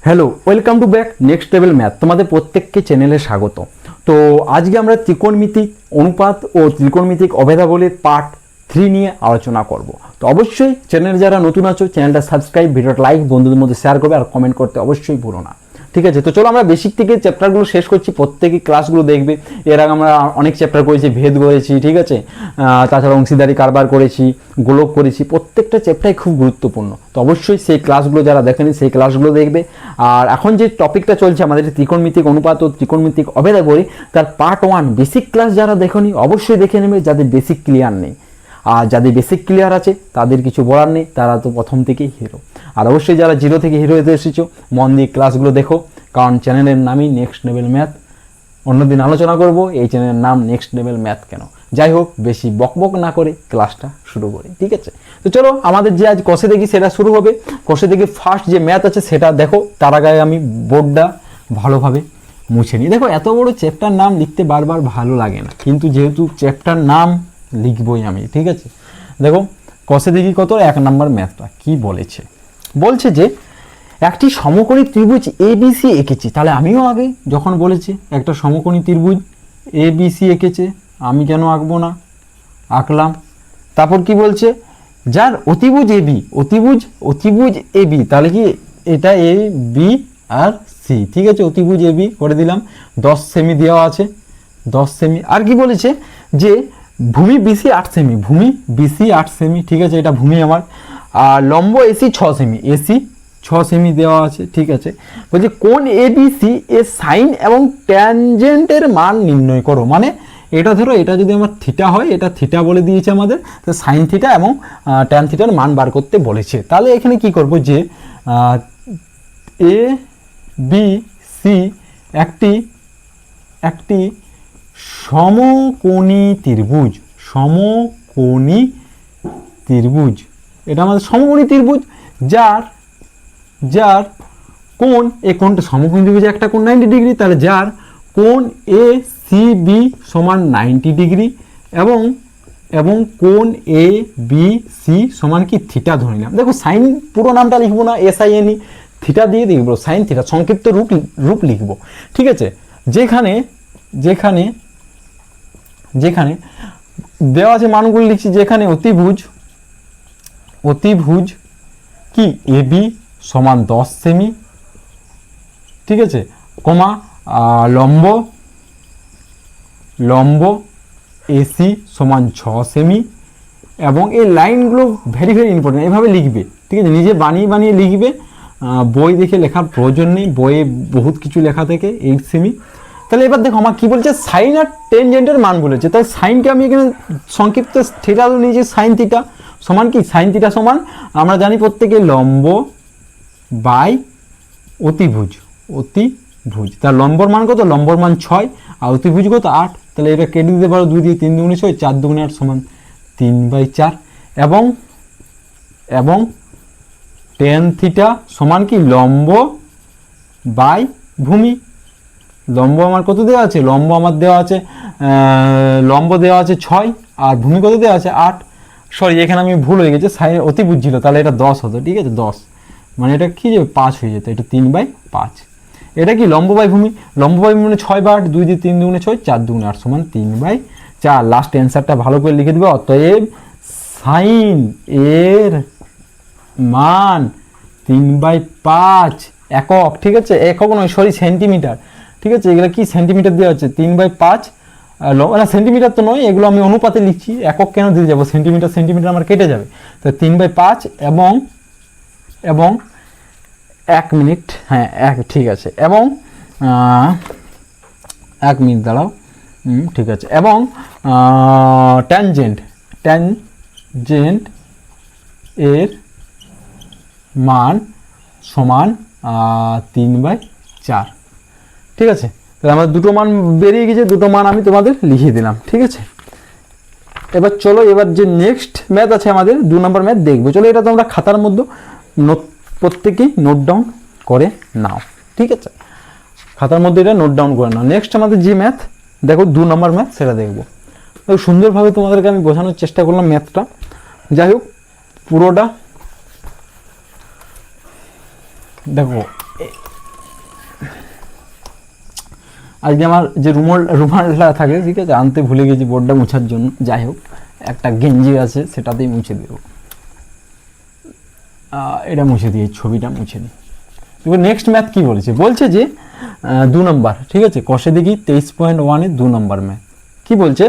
Hello, welcome to back next level math. তোমাদের প্রত্যেককে চ্যানেলে স্বাগত। তো আজকে আমরা ত্রিকোণমিতিক অনুপাত ও ত্রিকোণমিতিক অভেদাবলীর পার্ট 3 নিয়ে আলোচনা করব। তো অবশ্যই চ্যানেলে যারা নতুন আছো চ্যানেলটা সাবস্ক্রাইব, ভিডিওটা লাইক, বন্ধুদের মধ্যে শেয়ার করবে আর কমেন্ট করতে অবশ্যই ভুলো না। ঠিক আছে, তো চলো আমরা বেসিক থেকে চ্যাপ্টারগুলো শেষ করছি। প্রত্যেকেই ক্লাসগুলো দেখবে। এর আগে আমরা অনেক চ্যাপ্টার করেছি, ভেদ করেছি, ঠিক আছে, তাছাড়া অংশীদারি কারবার করেছি, গোলক করেছি। প্রত্যেকটা চ্যাপ্টারই খুব গুরুত্বপূর্ণ। তো অবশ্যই সেই ক্লাসগুলো যারা দেখেনি সেই ক্লাসগুলো দেখবে। আর এখন যে টপিকটা চলছে আমাদের ত্রিকোণমিতিক অনুপাত ও ত্রিকোণমিতিক অভেদাবলী, তার পার্ট 1 বেসিক ক্লাস যারা দেখেনি অবশ্যই দেখে নেবে, যাদের বেসিক ক্লিয়ার নেই। আর যাদের বেসিক ক্লিয়ার আছে তাদের কিছু বলার নেই, তারা তো প্রথম থেকেই হিরো। আর অবশ্যই যারা জিরো থেকে হিরো হতে এসেছো মন দিয়ে ক্লাসগুলো দেখো, কারণ চ্যানেলের নামই নেক্সট লেভেল ম্যাথ। অন্যদিন আলোচনা করব এই চ্যানেলের নাম নেক্সট লেভেল ম্যাথ কেন। যাই হোক, বেশি বকবক না করে ক্লাসটা শুরু করি, ঠিক আছে। তো চলো আমাদের যে আজ কষে দেখি সেটা শুরু হবে। কষে দেখি ফার্স্ট যে ম্যাথ আছে সেটা দেখো। তার আগে আমি বোর্ডটা ভালোভাবে মুছে নিই। দেখো, এত বড় চ্যাপ্টার নাম লিখতে বারবার ভালো লাগে না, কিন্তু যেহেতু চ্যাপ্টার নাম লিখবই আমি, ঠিক আছে। দেখো কষে দেখি কত 1 নম্বর ম্যাথটা কি বলেছে। বলছে যে একটি সমকোণী ত্রিভুজ এবিসি এঁকেছি। তাহলে আমিও আগে যখন বলেছি একটা সমকোণী ত্রিভুজ এবিসি এঁকেছে, আমি কেন আঁকবো না, আঁকলাম। তারপর কি বলছে, যার অতিভুজ এবি, অতিভুজ এবি, তাহলে কি এটা এ বি আর সি, ঠিক আছে। অতিভুজ এবি করে দিলাম, 10 সেমি দেওয়া আছে, 10 সেমি। আর কি বলেছে যে ভূমি বিসি 8 সেমি, ভূমি বিসি 8 সেমি, ঠিক আছে, এটা ভূমি আমার। আর লম্ব এসি 6 সেমি, এসি 6 সেমি দেওয়া আছে, ঠিক আছে। বলছে কোণ এবিসি এর সাইন এবং ট্যানজেন্টের মান নির্ণয় করো। মানে এটা ধরো, এটা যদি আমার থিটা হয়, এটা থিটা বলে দিয়েছে আমাদের, তো সাইন থিটা এবং ট্যান থিটার মান বার করতে বলেছে। তাহলে এখানে কি করব, যে এ বি সি একটি সমকোণী ত্রিভুজ, সমকোণী ত্রিভুজ, এটা আমাদের সমকোণী ত্রিভুজ, যার কোণ, এই কোণটা সমকোণী ত্রিভুজে একটা কোণ 90 ডিগ্রি, তাহলে যার কোণ এ সি বি সমান 90 ডিগ্রি এবং কোণ এ বি সি সমান কি থিটা ধরে নিলাম। দেখো সাইন পুরো নামটা লিখবো না, SINE, থিটা দিয়ে লিখবো, সাইন থিটা সংক্ষিপ্ত রূপ লিখবো, ঠিক আছে। যেখানে দেওয়া আছে মানগুলো লিখছি, যেখানে অতিভুজ কি এবি সমান 10 সেমি, ঠিক আছে, কমা লম্ব এসি সমান 6 সেমি, এবং এই লাইনগুলো ভেরি ইম্পর্টেন্ট, এভাবে লিখবে, ঠিক আছে। নিজে বানিয়ে লিখবে, বই দেখে লেখার প্রয়োজন নেই, বইয়ে বহুত কিছু লেখা থেকে 8 সেমি। তাহলে এবার দেখো আমার কি বলছে, সাইন আর টেনজেন্টের মান বলেছে। তাই সাইনকে আমি এখানে সংক্ষিপ্ত থিটা নিয়েছি, সাইন থিটা সমান কি, সাইন থিটা সমান আমরা জানি প্রত্যেকে লম্ব বাই অতিভুজ, তার লম্বর মান কত, লম্বর মান 6 আর অতিভুজ কত 8। তাহলে এটা কেটে দিতে পারো, 2 দিয়ে 3 দুগুণে 6, 4 দুগুণে 8 সমান 3/4। এবং টেন থিটা সমান কি, লম্ব বাই ভূমি। লম্ব আমার কত দেওয়া আছে, লম্ব আমার দেওয়া আছে, লম্ব দেওয়া আছে 6 আর ভূমি কত দেওয়া আছে 8। সরি, এখানে আমি ভুল হয়ে গেছে, অতিভুজ ছিল, তাহলে এটা 10 হতো, ঠিক আছে, 10 মানে এটা কি যে 5 হয়ে যেত, এটা 3/5। এটা কি লম্ব বাই ভূমি, লম্ব বাই ভূমি 6/8, 2 দিয়ে 3 দুগুণে 6, 4 দুগুণে 8 সমান 3/4। লাস্ট অ্যান্সারটা ভালো করে লিখে দেবে। অতএব সাইন এর মান 3/5 একক, ঠিক আছে, একক নয়, সরি, সেন্টিমিটার, ঠিক আছে। এগুলো কি সেন্টিমিটার দেওয়া হচ্ছে, 3/5, সেন্টিমিটার তো নয়, এগুলো আমি অনুপাতে লিখছি, একক কেন দিয়ে যাবো, সেন্টিমিটার আমার কেটে যাবে। তো 3/5 এবং 1 মিনিট, হ্যাঁ ঠিক আছে, এবং 1 মিনিট দাঁড়াও, ঠিক আছে, এবং ট্যানজেন্ট এর মান সমান 3/4, ঠিক আছে। তাহলে আমার দুটো মান বেরিয়ে গেছে, দুটো মান আমি তোমাদের লিখিয়ে দিলাম, ঠিক আছে। এবার চলো, এবার যে নেক্সট ম্যাথ আছে আমাদের 2 নম্বর ম্যাথ দেখবো। চলো, এটা তোমরা খাতার মধ্যে প্রত্যেকেই নোট ডাউন করে নাও, ঠিক আছে, খাতার মধ্যে এটা নোট ডাউন করে নাও। নেক্সট আমাদের যে ম্যাথ দেখো 2 নম্বর ম্যাথ, সেটা দেখবো। সুন্দরভাবে তোমাদেরকে আমি বোঝানোর চেষ্টা করলাম ম্যাথটা। যাই হোক, পুরোটা দেখো, আজকে আমার যে রুমালটা থাকে, ঠিক আছে, আনতে ভুলে গেছি বোর্ডটা মুছার জন্য। যাই হোক, একটা গেঞ্জি আছে, সেটাতেই মুছে দেবো। এটা মুছে দিয়ে ছবিটা মুছে নিই। এবার নেক্সট ম্যাথ কি বলেছে? বলছে যে 2 নম্বর, ঠিক আছে, কষে দেখি 23.1-এর 2 নম্বর ম্যাথ কি বলছে?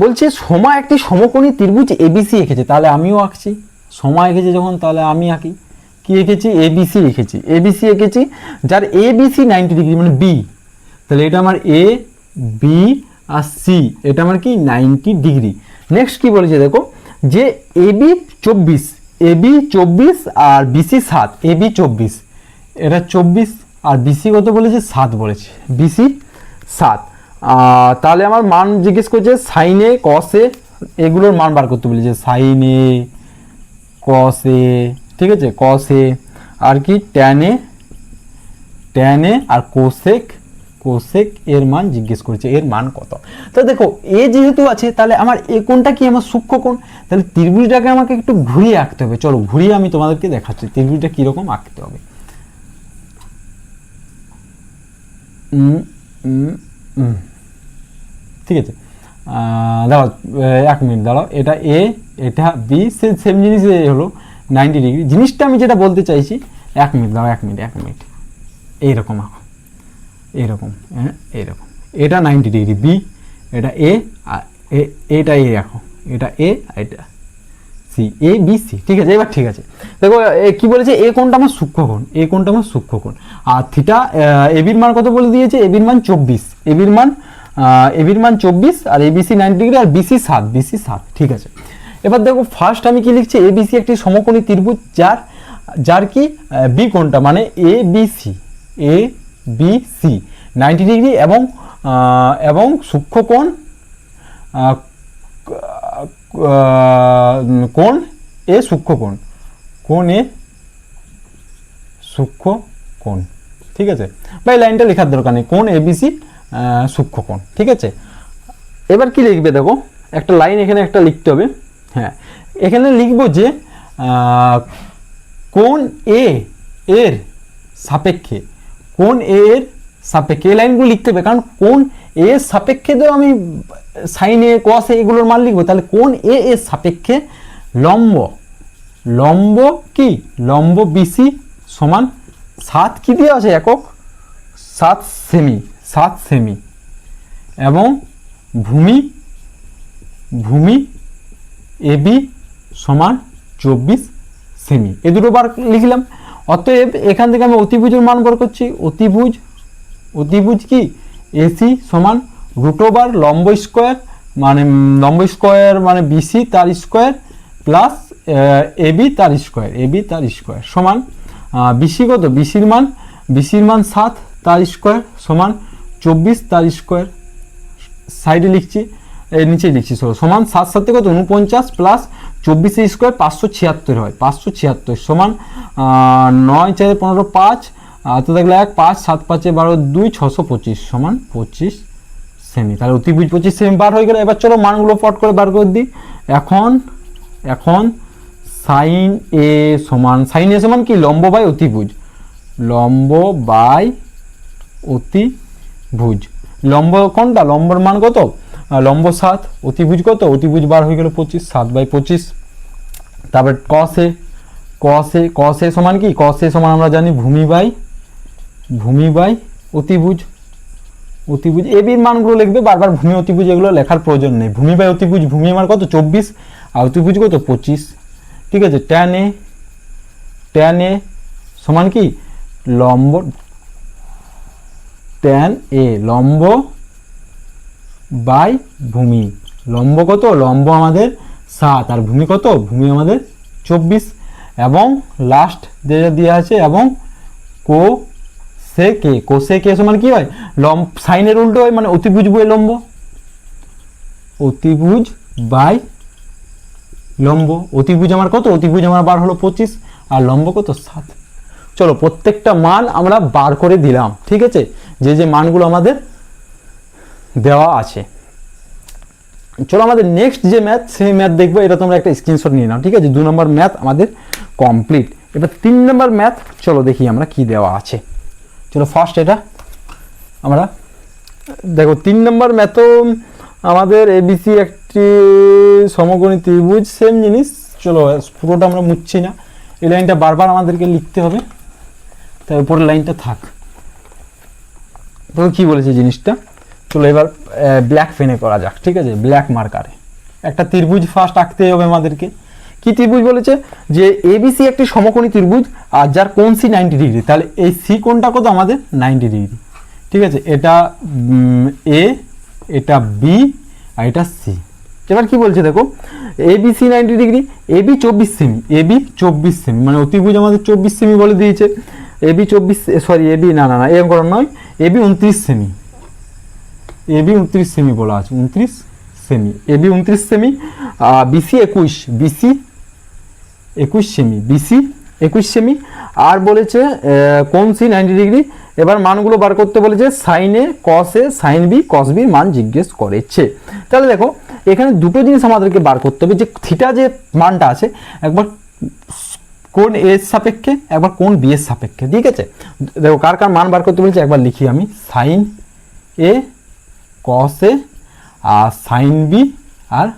বলছে সমা একটি সমকোণী ত্রিভুজ এবিসি এঁকেছে। তাহলে আমিও আঁকছি। সমা এঁকেছে যখন, তাহলে আমি আঁকি। কি এঁকেছি? এবিসি এঁকেছি। এবিসি এঁকেছি, যার এবিসি 90 ডিগ্রি, মানে বি। তাহলে এটা আমার এ, বি আর সি, এটা আমার কি 90 ডিগ্রি। নেক্সট কি বলেছে দেখো, যে এবি 24, এবি 24 আর বিসি 7, এবি 24, এটা 24 আর বিসি কত বলেছে? 7 বলেছে, বিসি 7। তাহলে আমার মান জিজ্ঞেস করছে সাইনে, কসে, এগুলোর মান বার করতে বলেছে। সাইনে, কসে, ঠিক আছে, কসে, আর কি ট্যানে, ট্যানে আর কোসেক, কোসেক এর মান জিজ্ঞেস করেছে, এর মান কত। তো দেখো এ যেহেতু আছে, তাহলে আমার এ কোণটা কি? আমার সূক্ষ্মকোণ। তাহলে ত্রিভুজটাকে আমাকে একটু ঘুরিয়ে আঁকতে হবে। চলো ঘুরিয়ে আমি তোমাদেরকে দেখাচ্ছি ত্রিভুজটা কীরকম আঁকতে হবে। ঠিক আছে, দাঁড়াও 1 মিনিট দাঁড়াও। এটা এ, এটা বি, সেম জিনিস হলো 90 ডিগ্রি। জিনিসটা আমি যেটা বলতে চাইছি, 1 মিনিট দাঁড়াও, 1 মিনিট, 1 মিনিট। এইরকম আঁকো, এইরকম, হ্যাঁ এইরকম। এটা 90 ডিগ্রি বি, এটা এ, আর এটা এ রাখো, এটা এ, এটা সি, এ বি সি। ঠিক আছে, এবার ঠিক আছে। দেখো কি বলেছে? এ কোণটা আমার সূক্ষ্মকোণ, এ কোণটা আমার সূক্ষ্মকোণ। আর থিটা, এবির মান কত বলে দিয়েছে? এবির মান 24, এবির মান 24 আর এবিসি 90 ডিগ্রি আর বিসি 7, বিসি 7। ঠিক আছে, এবার দেখো ফার্স্ট আমি কি লিখছি? এবিসি একটি সমকোণী ত্রিভুজ, যার কি বি কোণটা, মানে A B C, A B C 90 degree এবং সূক্ষ্মকোণ কোণ এ সূক্ষ্মকোণ, কোণ এ সূক্ষ্মকোণ। ঠিক আছে, বা এই লাইনটা লেখার দরকার নেই, কোণ এবিসি সূক্ষ্মকোণ। ঠিক আছে, এবার কি লিখবে? দেখো একটা লাইন এখানে একটা লিখতে হবে। হ্যাঁ, এখানে লিখবো যে কোণ এ এর সাপেক্ষে, কোণ এ এর সাপেক্ষে, এই লাইনগুলো লিখতে হবে। কারণ কোণ এ এর সাপেক্ষে তো আমি সাইন এ, কস এ এগুলোর মান লিখবো। তাহলে কোণ এ এর সাপেক্ষে লম্ব, লম্ব কি? লম্ব বিসি সমান 7 কি দিয়ে আছে একক? 7 সেমি, 7 সেমি। এবং ভূমি, ভূমি এবি সমান 24 সেমি। এ দুটো বার লিখলাম। অতএব এখান থেকে আমি অতিভুজের মান বার করছি। অতিভুজ, অতিভুজ কি? এসি সমান √, লম্ব স্কোয়ার, মানে লম্ব স্কোয়ার মানে বিসি তার স্কোয়ার প্লাস এবি তার স্কোয়ার, এবি তার স্কোয়ার সমান বিসি কত? বিসির মান 7 তার স্কোয়ার সমান 24 তার স্কোয়ার। সাইডে লিখছি, নিচে লিখছি সমান 7 7 কত? 49 প্লাস 24 স্কোয়ার 576 হয়, 576 সমান 9 4 15 5, তো দেখলে 1 5 7 5 12 2 625 সমান 25 সেমি। তাহলে অতিভুজ 25 সেমি বার হয়ে গেল। এবার চলো মানগুলো পট করে বার করে দিই। এখন সাইন এ সমান, সাইন এ সমান কি? লম্ব বাই অতিভুজ, লম্ব বাই অতিভুজ। লম্ব কোনটা? লম্বর মান কত? লম্ব 7, অতিভুজ কত? অতিভুজ বার হয়ে গেল 25, 7/25। তারপর কস এ সমান কি? কস এ সমান আমরা জানি ভূমি বাই অতিভুজ, অতিভুজ। এবির মানগুলো লিখবে, বারবার ভূমি অতিভুজ এগুলো লেখার প্রয়োজন নেই। ভূমি বাই অতিভুজ, ভূমি আমার কত? 24 আর অতিভুজ কত? 25। ঠিক আছে, ট্যান এ সমান কি? লম্ব, ট্যান এ লম্ব বাই ভূমি। লম্ব কত? লম্ব আমাদের 7 আর ভূমি কত? ভূমি আমাদের 24। এবং লাস্ট যেটা দেওয়া আছে, এবং কোসেকে সমান কি হয়? সাইনের উল্টো হয়, মানে অতিভুজ বাই লম্ব, অতিভুজ বাই লম্ব। অতিভুজ আমার কত? অতিভুজ আমার বার হলো 25 আর লম্ব কত? 7। চলো প্রত্যেকটা মান আমরা বার করে দিলাম। ঠিক আছে, যে মানগুলো আমাদের দেওয়া আছে। চলো আমাদের নেক্সট যে ম্যাথ, সেই ম্যাথ দেখবো। এটা তোমরা একটা স্ক্রিনশট নিয়ে নাও। ঠিক আছে, 2 নম্বর ম্যাথ আমাদের কমপ্লিট। এবার 3 নম্বর ম্যাথ চলো দেখি আমরা কি দেওয়া আছে। চলো ফার্স্ট এটা আমরা দেখো 3 নম্বর ম্যাথও আমাদের এবিসি একটি সমকোণী ত্রিভুজ, সেম জিনিস। চলো পুরোটা আমরা মুছছি না, এই লাইনটা বারবার আমাদেরকে লিখতে হবে, তাই উপরের লাইনটা থাক। তো কি বলেছে জিনিসটা, চলো এবার ব্ল্যাক পেনে করা যাক, ঠিক আছে, ব্ল্যাক মার্কারে একটা ত্রিভুজ ফার্স্ট আঁকতে হবে আমাদেরকে। কি ত্রিভুজ বলেছে, যে এবিসি একটি সমকোণী ত্রিভুজ আর যার কোণ সি 90 ডিগ্রি। তাহলে এই সি কোণটা কত আমাদের 90 ডিগ্রি, ঠিক আছে। এটা এ, এটা বি, আর এটা সি। এবার কি বলছে দেখো, এবিসি 90 ডিগ্রি, এবি 24 সেমি, এবি 24 সেমি, মানে অতিভুজ আমাদের 24 সেমি বলে দিয়েছে। এবি 24, সরি এবি না এরকম করার নয়, এবি 29 সেমি, এবি 29 সেমি বলা আছে, 29 সেমি, এবি 29 সেমি, বিসি 21, বিসি 21 সেমি, বিসি 21 সেমি। আর বলেছে কোণ সি 90 ডিগ্রি। এবার মানগুলো বার করতে বলেছে, সাইন এ, কস এ, সাইন বি, কস বির মান জিজ্ঞেস করেছে। তাহলে দেখো এখানে দুটো জিনিস আমাদেরকে বার করতে হবে, যে থিটা যে মানটা আছে একবার কোণ এ এর সাপেক্ষে, একবার কোণ বি এর সাপেক্ষে, ঠিক আছে। দেখো কার কার মান বার করতে বলেছে একবার লিখি আমি, সাইন এ, কস এ, আর সাইন বি, আর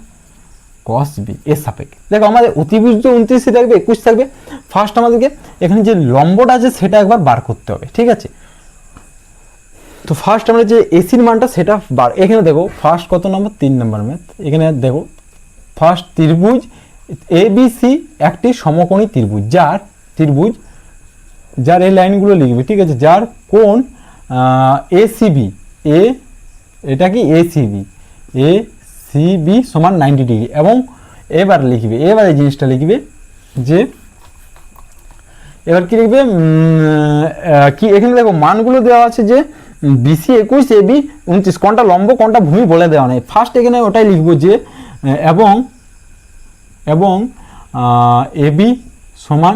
কস বি এর সাপেক্ষে। দেখো আমাদের অতিভুজ যে 29 থাকবে, 21 থাকবে। ফার্স্ট আমাদেরকে এখানে যে লম্বটা আছে সেটা একবার বার করতে হবে, ঠিক আছে। তো ফার্স্ট আমরা যে এসির মানটা সেটা বার, এখানে দেখো ফার্স্ট কত নম্বর, 3 নম্বর ম্যাথ। এখানে দেখো ফার্স্ট ত্রিভুজ এবিসি একটি সমকোণী ত্রিভুজ, যার এই লাইনগুলো লিখবে, ঠিক আছে, যার কোণ এসিবি, এটা কি এসিবি, এসিবি সমান 90 ডিগ্রি। এবং এবার লিখবে, এবার এই জিনিসটা লিখবে যে, এবার কি লিখবে, কি এখানে দেখো মানগুলো দেওয়া আছে যে বিসি 21, এবি 29, কোনটা লম্ব কোনটা ভূমি বলে দেওয়া নেই। ফার্স্ট এখানে ওটাই লিখবো যে এবং এবি সমান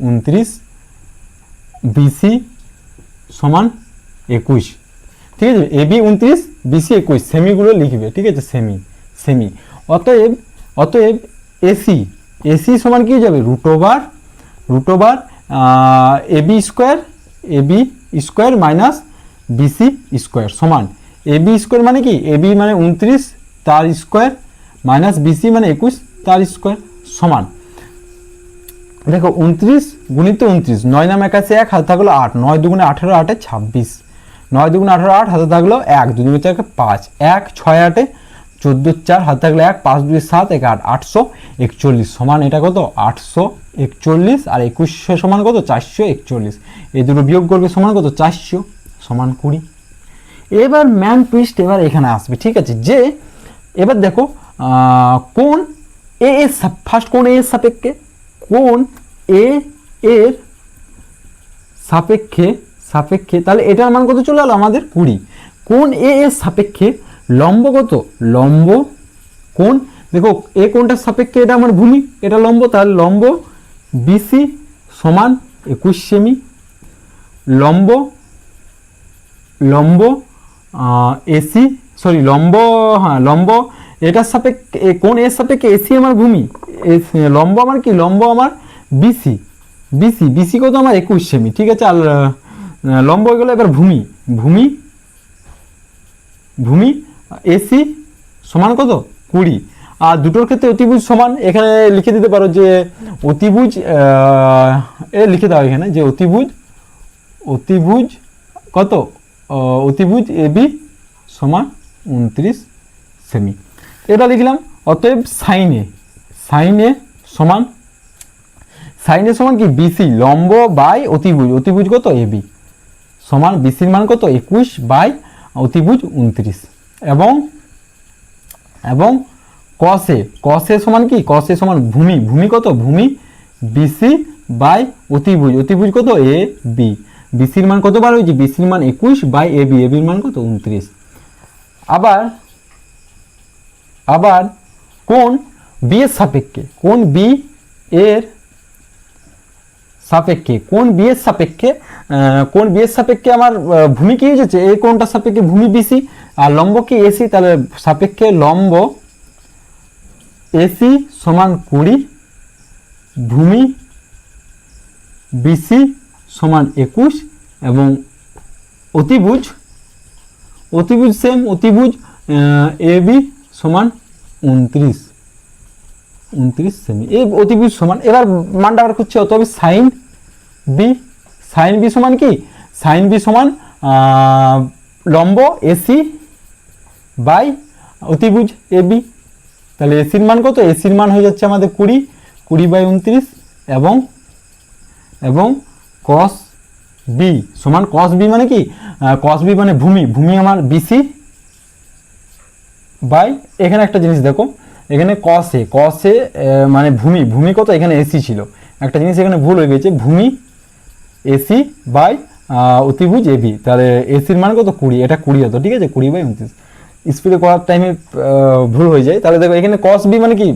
29, বিসি সমান 21, ঠিক আছে। এবি 29, বিসি 21, সেমিগুলো লিখবে, ঠিক আছে, সেমি। অতএব এসি সমান কি যাবে, root over AB square minus BC square সমান এবি স্কোয়ার মানে কি, এবি মানে 29 তার স্কোয়ার মাইনাস বিসি মানে 21 তার স্কোয়ার সমান, দেখো 29 গুণিত 29, 9 নাম 81, 1 হাতে থাকলো 8, 9 দুগুণে 18, 8 26, 9 দুগুণে 18, 8 হাতে থাকলো 1, 2 দুগুণে 4 5, 1 6 8 14 4 হাতে থাকলো 1, 5 2 7 1 8, 841 সমান এটা কত 841, আর 21 সমান কত 441, এই দুটো বিয়োগ করবে সমান কত 400 সমান 20। এবার ম্যান টুইস্ট এবার এখানে আসবে, ঠিক আছে, যে এবার দেখো কোণ এ এর ফার্স্ট কোণ এ এর সাপেক্ষে, কোণ এ এর সাপেক্ষে তাহলে এটার মান কত চলে এলো আমাদের 20। কোণ এ এর সাপেক্ষে লম্ব কত, লম্ব কোণ, দেখো এ কোণটার সাপেক্ষে এটা আমার ভূমি, এটা লম্ব, তাহলে লম্ব বিসি সমান 21 সেমি, লম্ব এসি, সরি লম্ব, হ্যাঁ লম্ব এটার সাপেক্ষে, কোণ এর সাপেক্ষে এসি আমার ভূমি, লম্ব আমার কি, লম্ব আমার বিসি কত আমার 21 সেমি, ঠিক আছে। আর লম্ব হয়ে গেল, এবার ভূমি এসি সমান কত 20। আর দুটোর ক্ষেত্রে অতিভুজ সমান, এখানে লিখে দিতে পারো যে অতিভুজ, লিখে দাও এখানে যে অতিভুজ কত, অতিভুজ এবি সমান 29 সেমি, এটা লিখলাম। অতএব সাইনে সমান কি বিসি লম্ব বাই অতিভুজ কত এবি সমান বিসির মান কত 21 বাই অতিভুজ 29, এবং কসে সমান কি, কসে সমান ভূমি কত, ভূমি বিসি বাই অতিভুজ কত এ বি, বিসির মান কত বার হয়েছে, বিসির মান 21 বাই এবির মান কত 29। আবার কোণ বি এর সাপেক্ষে, কোণ বি এর সাপেক্ষে আমার ভূমি কি হয়েছে, এই কোণটার সাপেক্ষে ভূমি বিসি, আর লম্ব কি এসি, তাহলে সাপেক্ষে লম্ব এসি সমান 20, ভূমি বিসি সমান 21, এবং অতিভুজ সেম অতিভুজ এ বি সমান 29 সেমি, এই অতিভুজ সমান। এবার মানটা আবার করছে অত হবে সাইন বি সমান কি, সাইন বি সমান লম্ব এসি বাই অতিভুজ এ বি। তাহলে এসির মান কত, এসির মান হয়ে যাচ্ছে আমাদের 20/29 এবং কস বি সমান, কস বি মানে কি, কস বি মানে ভূমি আমার বিসি বাই, এখানে একটা জিনিস দেখো, এখানে কসে মানে ভূমি কত, এখানে এসি ছিল, একটা জিনিস এখানে ভুল হয়ে গেছে, ভূমি এসি বাই অতিভুজ এবি। তাহলে এসির মান কত 20, এটা 20 হতো, ঠিক আছে, 20/29। স্পিডে করার টাইমে ভুল হয়ে যায়। তাহলে দেখো এখানে কস বি মানে কি,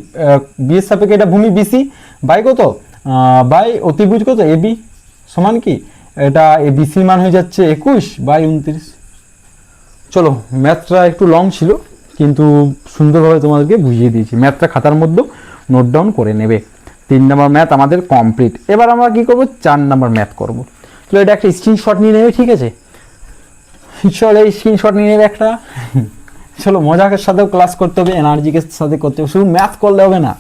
বি এর সাপেক্ষে এটা ভূমি বিসি বাই কত, বাই অতিভুজ কত এবি সমান কি, এটা এ বিসির মান হয়ে যাচ্ছে 21/29। চলো, ম্যাথটা একটু লং ছিল কিন্তু সুন্দরভাবে তোমাদেরকে বুঝিয়ে দিয়েছি। ম্যাথটা খাতার মধ্যে নোট ডাউন করে নেবে। 3 নম্বর ম্যাথ আমাদের কমপ্লিট। এবার আমরা কি করব, 4 নম্বর ম্যাথ করব। চলো এটা একটা স্ক্রিনশট নিয়ে নেবে, ঠিক আছে, চলো এই স্ক্রিনশট নিয়ে নেবে একটা। চলো মজাকের সাথেও ক্লাস করতে হবে, এনার্জিকের সাথে করতে হবে, শুধু ম্যাথ করলে হবে না,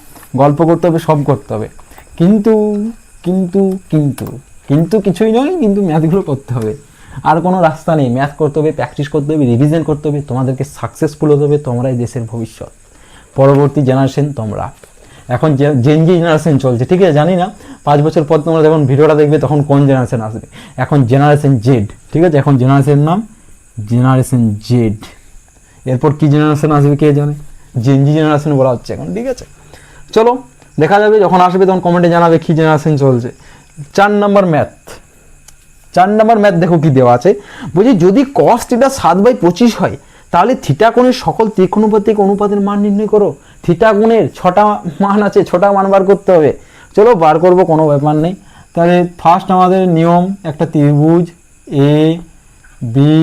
গল্প করতে হবে, সব করতে হবে। কিন্তু কিন্তু কিন্তু কিন্তু কিছুই নয়, কিন্তু ম্যাথগুলো করতে হবে, আর কোনো রাস্তা নেই। ম্যাথ করতে হবে, প্র্যাকটিস করতে হবে, রিভিশন করতে হবে, তোমাদেরকে সাকসেসফুল হতে হবে। তোমরাই দেশের ভবিষ্যৎ, পরবর্তী জেনারেশন তোমরা। এখন জেন জি জেনারেশন চলছে, ঠিক আছে, জানি না 5 বছর পর তোমরা যখন ভিডিওটা দেখবে তখন কোন জেনারেশন আসবে। এখন জেনারেশন জেড, ঠিক আছে, এখন জেনারেশনের নাম জেনারেশন জেড। এরপর কি জেনারেশন আসবে কে জানে, জেন জি জেনারেশন বলা হচ্ছে এখন, ঠিক আছে। চলো দেখা যাবে, যখন আসবে তখন কমেন্টে জানাবে কি জেনারেশন চলছে। 4 নম্বর ম্যাথ দেখো কি দেওয়া আছে, বলছি যদি cos থিটা 7/25 হয় তাহলে থিটা কোণের সকল ত্রিকোণমিতিক অনুপাতের মান নির্ণয় করো। থিটা কোণের 6টা মান আছে, 6টা মান বার করতে হবে। চলো বার করব, কোনো ব্যাপার নেই। তাহলে ফার্স্ট আমাদের নিয়ম, একটা ত্রিভুজ এ বি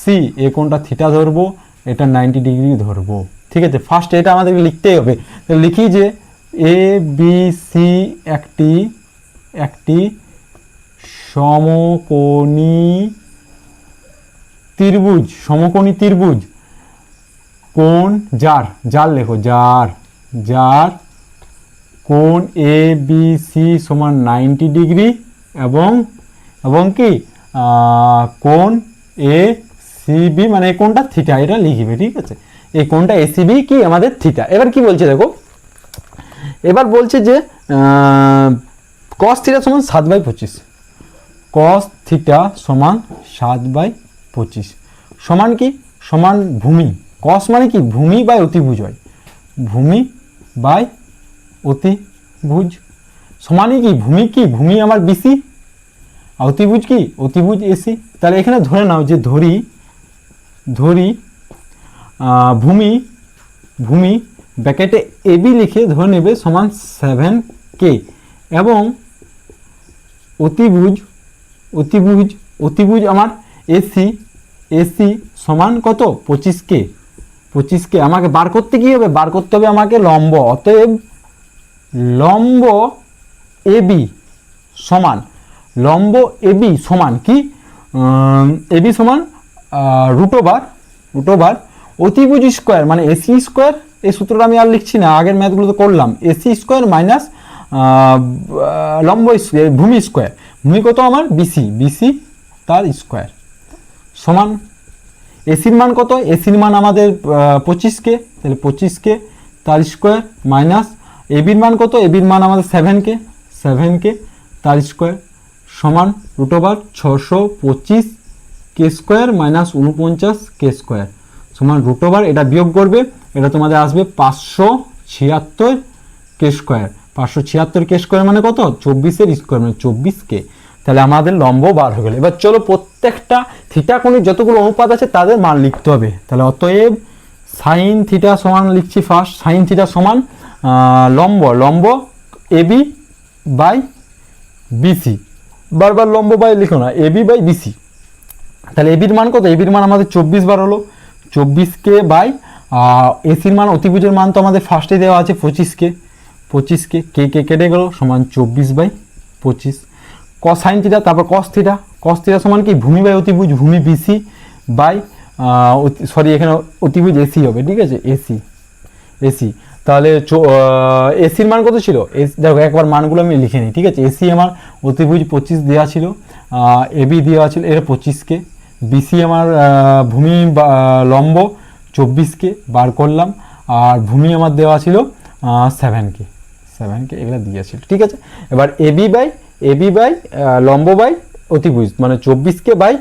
সি, এ কোণটা থিটা ধরবো, এটা 90 ডিগ্রি ধরবো, ঠিক আছে। ফার্স্ট এটা আমাদেরকে লিখতেই হবে। লিখি যে এ বি সি একটি সমকোণী ত্রিভুজ, কোণ যার লেখো, যার কোণ এ বি সি সমান 90 ডিগ্রি এবং কি কোণ এ সি বি মানে এই কোণটা থিটা, এটা লিখবে, ঠিক আছে। এই কোণটা এ সি বি কি আমাদের থিটা। এবার কি বলছে দেখো, এবার বলছে যে cos থিটা সমান 7/25, cos থিটা সমান 7/25 সমান কি, সমান ভূমি। cos মানে কি, ভূমি বাই অতিভুজ হয়, ভূমি বাই অতিভুজ সমানই কি, ভূমি আমার বিসি, অতিভুজ কি, অতিভুজ এসি। তাহলে এখানে ধরে নাও যে ধরি ভূমি ব্র্যাকেটে এবি লিখে ধরে নেবে সমান 7K, এবং অতিভুজ আমার এসি সমান কত 25K। আমাকে বার করতে কি হবে, আমাকে লম্ব। অতএব লম্ব এবি সমান কি, এবি সমান রুট ওভার অতিভুজ স্কোয়ার মানে এসি স্কোয়ার। এই সূত্রটা আমি আর লিখছি না, আগের ম্যাথগুলো তো করলাম। এসি স্কোয়ার মাইনাস লম্ব ভূমি স্কোয়ার, ভূমি কত আমার বিসি তার স্কোয়ার সমান এসির মান কত, এসির মান আমাদের 25K, তাহলে 25K তার স্কোয়ার মাইনাস এবির মান কত, এবির মান আমাদের 7K তার স্কোয়ার সমান root over 625K square minus 49K square সমান রুট ওভার, এটা বিয়োগ করবে, এটা তোমাদের আসবে 576K স্কোয়ার। 576K স্কোয়ার মানে কত, 24 স্কোয়ার মানে 24K। তাহলে আমাদের লম্ব বার হয়ে গেল। এবার চলো প্রত্যেকটা থিটা কোণের যতগুলো অনুপাত আছে তাদের মান লিখতে হবে। তাহলে অতএব সাইন থিটা সমান লিখছি ফার্স্ট, সাইন থিটা সমান লম্ব এবি বাই বিসি, বারবার লম্ব বাই লিখো না, এবি বাই বিসি। তাহলে এবির মান কত, এবির মান আমাদের 24 বার হলো, 24K বাই এসির মান অতিভুজের মান তো আমাদের ফার্স্টে দেওয়া আছে 25K, কে কেটে গেল সমান 24/25। সাইন থিটা, তারপর কস থিটা সমান কি ভূমি বাই অতিভুজ, ভূমি বিসি বাই সরি এখানে অতিভুজ এসি হবে, ঠিক আছে, এসি তাহলে এসির মান কত ছিল, দেখো একবার মানগুলো আমি লিখে নিই, ঠিক আছে। এসি আমার অতিভুজ 25 দেওয়া ছিল, এবি দেওয়া ছিল এটা 25K, বিসি আমার ভূমি লম্ব 24K বার করলাম, আর ভূমি আমার দেওয়া ছিল 7K এগুলো দিয়েছিল, ঠিক আছে। এবার এবি বাই লম্ব বাই অতিভুজ মানে 24K বাই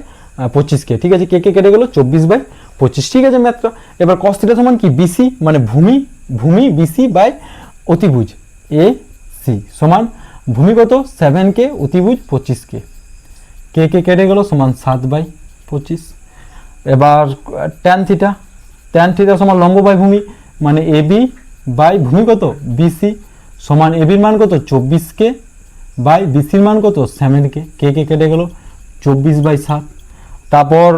25K, ঠিক আছে, কে কেটে গেলো 24/25, ঠিক আছে ম্যাথটা। এবার কস থিটা সমান কি বিসি মানে ভূমি বিসি বাই অতিভুজ এ সি সমান ভূমি কত 7K অতিভুজ 25K, কে কেটে গেলো সমান 7/25। এবার ট্যান থিটা সমান লম্ব বাই ভূমি মানে এবি বাই ভূমি কত বিসি সমান এবির মান কত 24K বাই বিসির মান কত 7K, কে কেটে গেলো 24/7। তারপর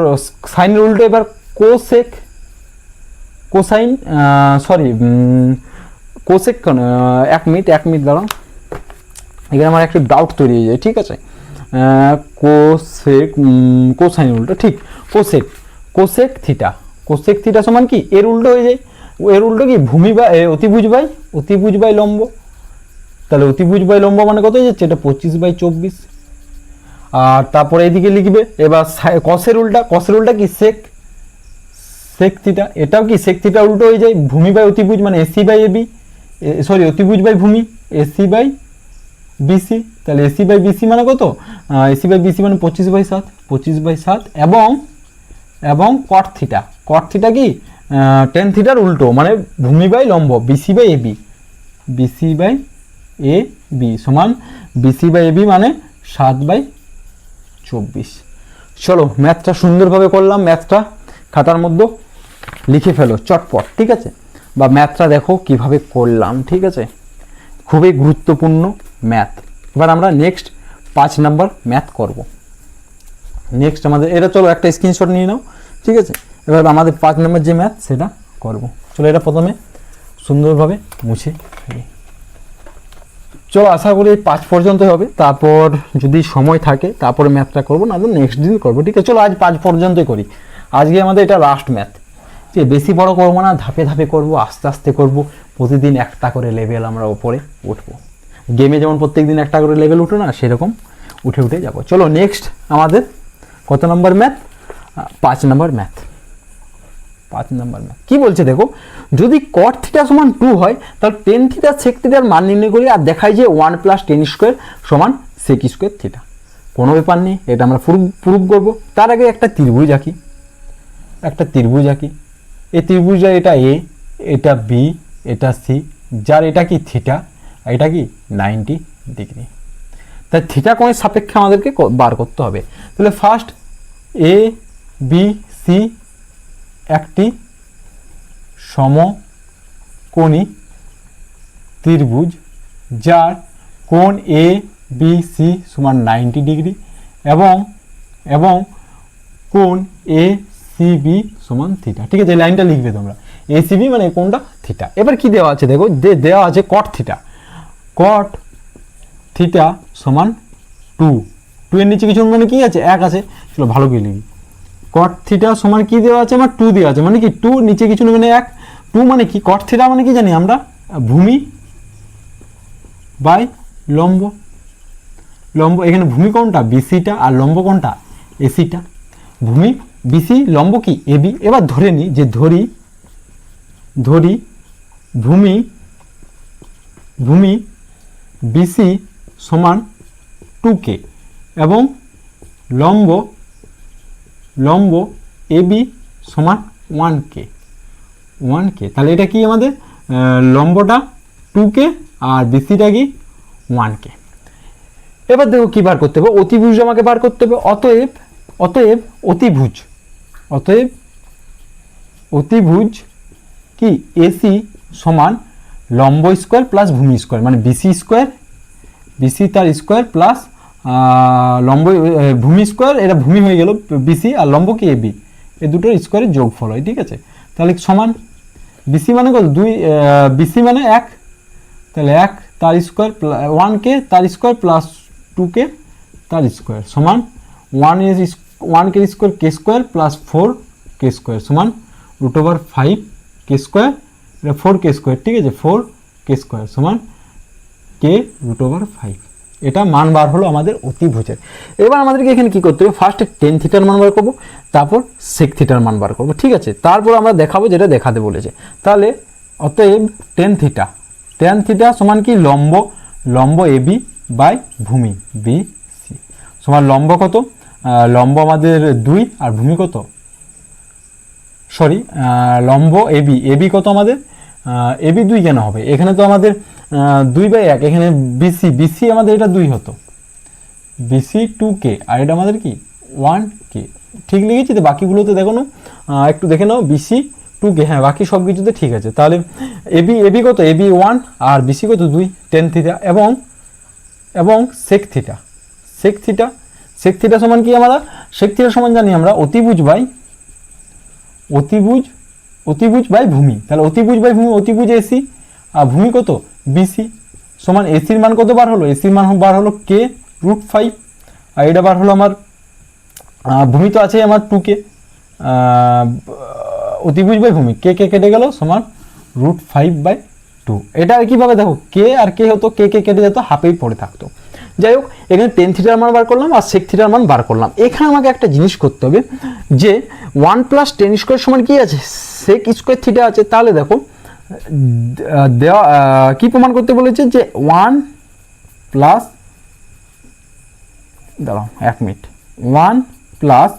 সাইনের উল্টো এবার কোসেক এক মিনিট দাঁড়াও, এখানে আমার একটু ডাউট তৈরি হয়ে যায়, ঠিক আছে। কোসাইন উল্টো, ঠিক, কোসেক থিটা সমান কি এর উল্টো হয়ে যায়, এর উল্টো কি ভূমি বা অতিভুজ বাই লম্ব, তাহলে অতিভুজ বাই লম্ব মানে কত হয়ে যাচ্ছে এটা 25/24। আর তারপরে এদিকে লিখবে এবার কসের উল্টা কি সেক থিটা, এটাও কি সেক থিটা উল্টো হয়ে যায় ভূমি বাই অতিভুজ মানে এসি বাই এবি, সরি অতিভুজ বাই ভূমি এসি বাই বিসি, তাহলে এসি বাই বিসি মানে কত, এসি বাই বিসি মানে 25/7 এবং কট থিটা কি টেন থিটার উল্টো মানে ভূমি বাই লম্ব বিসি বাই এবি সমান বিসি বাই এবি মানে 7/24। চলো ম্যাথটা সুন্দরভাবে করলাম, ম্যাথটা খাতার মধ্যে লিখে ফেলো চটপট, ঠিক আছে, বা ম্যাথটা দেখো কিভাবে করলাম, ঠিক আছে, খুবই গুরুত্বপূর্ণ ম্যাথ। এবার আমরা নেক্সট 5 নাম্বার ম্যাথ করব। নেক্সট আমাদের এটা, চলো একটা স্ক্রিনশট নিয়ে নাও, ঠিক আছে। এবার আমাদের 5 নাম্বার যে ম্যাথ সেটা করব। চলো এটা প্রথমে সুন্দরভাবে মুছে ফেলি। চলো আশা করি 5 পর্যন্ত হবে, তারপর যদি সময় থাকে তারপরে ম্যাথটা করবো, না তো নেক্সট দিন করবো, ঠিক আছে। চলো আজ 5 পর্যন্তই করি, আজকে আমাদের এটা লাস্ট ম্যাথ, যে বেশি বড় করবো না, ধাপে ধাপে করবো, আস্তে আস্তে করবো, প্রতিদিন একটা করে লেভেল আমরা ওপরে উঠবো, গেমে যেমন প্রত্যেক দিন একটা করে লেভেল উঠে না সেরকম উঠে যাব। চলো নেক্সট আমাদের কত নম্বর ম্যাথ, 5 নম্বর ম্যাথ কি বলছে দেখো, যদি কট থিটা সমান 2 হয় তাহলে টেন থিটা সেক থিটার মান নির্ণয় করি, আর দেখাই যে 1 + টেন স্কোয়ার সমান সেক স্কোয়ার থিটা। কোনো ব্যাপার নেই, এটা আমরা প্রুফ করবো। তার আগে একটা ত্রিভুজ আঁকি, এই ত্রিভুজ, এটা এ, এটা বি, এটা সি, যার এটা কি থিটা, এটা কি 90 ডিগ্রি। তাই থিটা কোণের সাপেক্ষে আমাদেরকে বার করতে হবে। তাহলে ফার্স্ট এ বি সি একটি সমকোণী ত্রিভুজ যার কোণ এ বি সি সমান 90 ডিগ্রি এবং কোণ এ সি বি সমান থিটা, ঠিক আছে। এই লাইনটা লিখবে তোমরা, এ সি বি মানে কোণটা থিটা। এবার কি দেওয়া আছে দেখো, দেওয়া আছে কট থিটা সমান 2 এর নিচে কিছু মানে কি আছে 1 আছে, চলো ভালো করে লিখি। কট থিটা সমান কি দেওয়া আছে আমার 2 দেওয়া আছে, মানে কি 2 নিচে কিছু মানে 1, 2 মানে কি কট থিটা মানে কি জানি আমরা ভূমি বাই লম্ব, এখানে ভূমি কোণটা বিসিটা আর লম্ব কোণটা এসিটা, ভূমি বিসি লম্ব কি এবি। এবার ধরে নি যে ধরি ভূমি বিসি সমান 2K এবং লম্ব এবি সমান 1K। তাহলে এটা কি আমাদের লম্বটা 2K আর বিসিটা কি 1K। এবার দেখো কি বার করতে হবে, অতিভুজ আমাকে বার করতে হবে। অতএব অতিভুজ কি এসি সমান লম্ব স্কোয়ার প্লাস ভূমি স্কোয়ার মানে বিসি তার স্কোয়ার প্লাস লম্ব ভূমি স্কোয়ার, এটা ভূমি হয়ে গেল বিসি আর লম্ব কি এবি, এই দুটোর স্কোয়ারের যোগফল হয়, ঠিক আছে। তাহলে সমান বিসি মানে কত 2, বিসি মানে 1, তাহলে 1 তার স্কোয়ার 1K তার স্কোয়ার প্লাস 2K তার স্কোয়ার সমান 1 কে স্কোয়ার কে স্কোয়ার প্লাস 4 কে স্কোয়ার সমান √5 কে স্কোয়ার, এটা 4 কে স্কোয়ার, ঠিক আছে, 4 কে স্কোয়ার সমান কে √5। এটা মান বার হলো আমাদের অতিভুজের। এবার আমাদেরকে এখানে কি করতে হবে, ফার্স্টে টেন থিটার মান বার করবো, তারপর সেক থিটার মান বার করবো, ঠিক আছে, তারপর আমরা দেখাবো যেটা দেখাতে বলেছে। তাহলে অতএব টেন থিটা সমান কি লম্ব এবি বাই ভূমি বি সি সমান লম্ব কত, লম্ব আমাদের 2 আর ভূমি কত, সরি লম্ব এবি কত আমাদের, এবি 2 কেন হবে, এখানে তো আমাদের 2/1, এখানে বিসি আমাদের এটা 2 হতো, বিসি 2K আর এটা আমাদের কি 1K, ঠিক লিখেছি তো, বাকিগুলোতে দেখো না, একটু দেখে নাও, বিসি 2K, হ্যাঁ বাকি সব কিছুতে ঠিক আছে। তাহলে এবি কত, এবি 1 আর বিসি কত 2, টেন থিটা এবং সেক থিটা সমান কি আমরা, সেক থিটা সমান জানি আমরা অতিভুজ বাই ভূমি, তাহলে অতিভুজ বাই ভূমি, অতিভুজ এসি আর ভূমি কত বিসি সমান এসির মান কত বার হলো, এসির মান বার হলো কে √5 আর এটা বার হলো আমার ভূমি তো আছে আমার 2K, অতিভুজ বাই ভূমি কে কেটে গেল সমান √5/2। এটা কিভাবে দেখো, কে আর কে হতো, কে কেটে যেত, হাফেই পড়ে থাকতো। যাই হোক, এখানে টেন থিটার মান বার করলাম আর সেক থিটার মান বার করলাম। এখানে আমাকে একটা জিনিস করতে হবে যে 1 + টেন স্কোয়ার সমান কি আছে, সেক স্কোয়ার থিটা আছে। তাহলে দেখো দেওয়া কি প্রমাণ করতে বলেছে যে 1 + দাঁড়াও 1 মিনিট, 1 +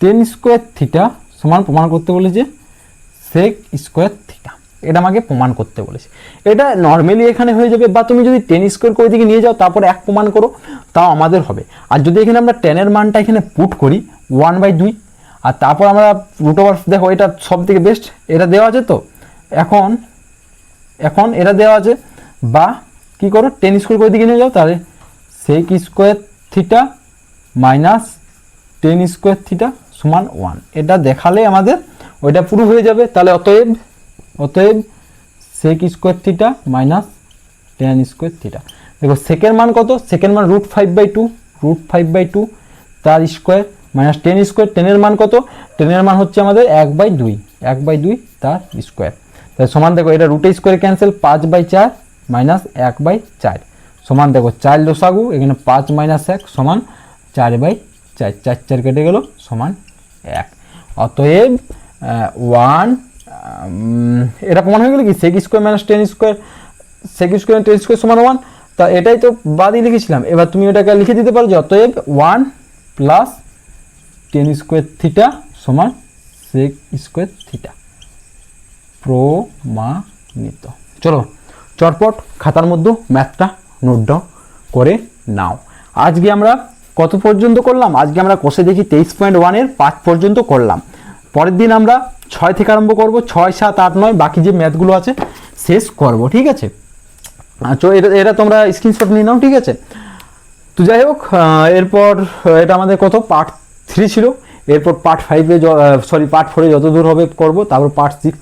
টেন স্কোয়ার থিটা সমান প্রমাণ করতে বলেছে সেক স্কোয়ার থিটা, এটা আমাকে প্রমাণ করতে বলেছে। এটা নর্মালি এখানে হয়ে যাবে, বা তুমি যদি টেন স্কোয়ার করে দিকে নিয়ে যাও তারপরে 1 প্রমাণ করো, তাও আমাদের হবে। আর যদি এখানে আমরা টেনের মানটা এখানে পুট করি 1/2 আর তারপর আমরা √, দেখো এটা সব থেকে বেস্ট, এটা দেওয়া আছে তো, এখন এটা দেওয়া আছে, বা কি করো টেন স্কোয়ার করে দিকে নিয়ে যাও, তাহলে sec square theta minus tan square theta সমান 1, এটা দেখালে আমাদের ওইটা পুরো হয়ে যাবে। তাহলে অতএব sec square theta minus tan square theta, দেখো সেকের মান কত, সেকের মান √5/2 তার স্কোয়ার মাইনাস টেন স্কোয়ার, টেনের মান কত, টেনের মান হচ্ছে আমাদের 1/2 তার স্কোয়ার, তাহলে সমান দেখো এটা রুটে স্কোয়ার ক্যান্সেল, 5/4 মাইনাস 1/4 সমান দেখো 4 লসাগু, এখানে 5 - 1 সমান 4/4, 4 কেটে গেল সমান 1। অতএব 1 এটা প্রমাণ হয়ে গেল কি, sec square minus tan square, sec square tan square সমান 1, তা এটাই তো বাদই লিখেছিলাম। এবার তুমি এটাকে লিখে দিতে পারো যে অতএব 1 + টেন স্কোয়ার থিটা সমান সেক স্কোয়ার থিটা, প্রমাণিত। চলো চটপট খাতার মধ্যে ম্যাথটা নোট ডাউন করে নাও। আজকে আমরা কত পর্যন্ত করলাম, আজকে আমরা কষে দেখি 23.1 5 পর্যন্ত করলাম। পরের দিন আমরা 6 থেকে আরম্ভ করব, 6, 7, 8, 9 বাকি যে ম্যাথগুলো আছে শেষ করব, ঠিক আছে। তো এটা তোমরা স্ক্রিনশট নিয়ে নাও, ঠিক আছে। তো যাই হোক, এরপর এটা আমাদের কত পার্ট 3 ছিল, এরপর পার্ট 4 যত দূর হবে করব, তারপর পার্ট 6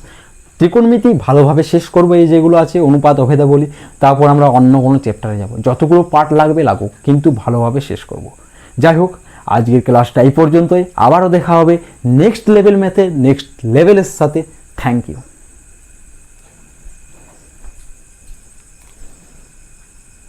ত্রিকোণমিতি ভালোভাবে শেষ করব, এই যেগুলো আছে অনুপাত অভেদা বলি, তারপর আমরা অন্য কোনো চ্যাপ্টারে যাব, যতগুলো পার্ট লাগুক কিন্তু ভালোভাবে শেষ করব। যাই হোক, আজকের ক্লাসটা এই পর্যন্তই, আবারও দেখা হবে নেক্সট লেভেল ম্যাথে নেক্সট লেভেলের সাথে। Thank you.